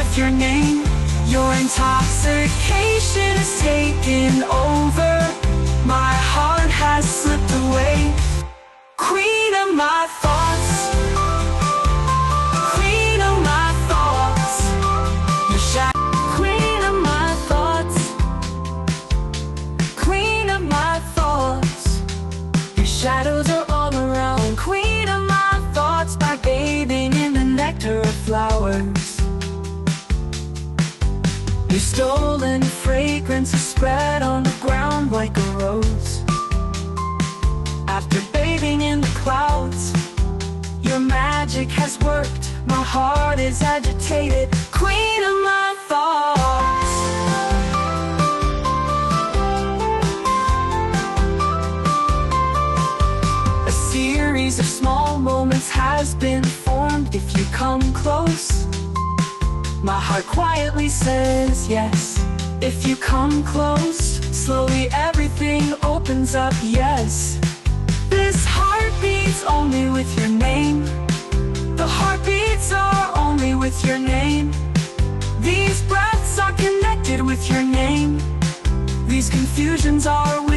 with your name. Your intoxication is taking over. My heart has slipped away. Queen of my thoughts, queen of my thoughts. Your shadow, queen of my thoughts, queen of my thoughts. Your shadows are all around. Queen of my thoughts, by bathing in the nectar of flowers. Your stolen fragrance is spread on the ground like a rose. After bathing in the clouds, your magic has worked. My heart is agitated. Queen of my thoughts. A series of small moments has been formed. If you come close, my heart quietly says yes. If you come close, slowly everything opens up, yes. This heart beats only with your name. The heartbeats are only with your name. These breaths are connected with your name. These confusions are with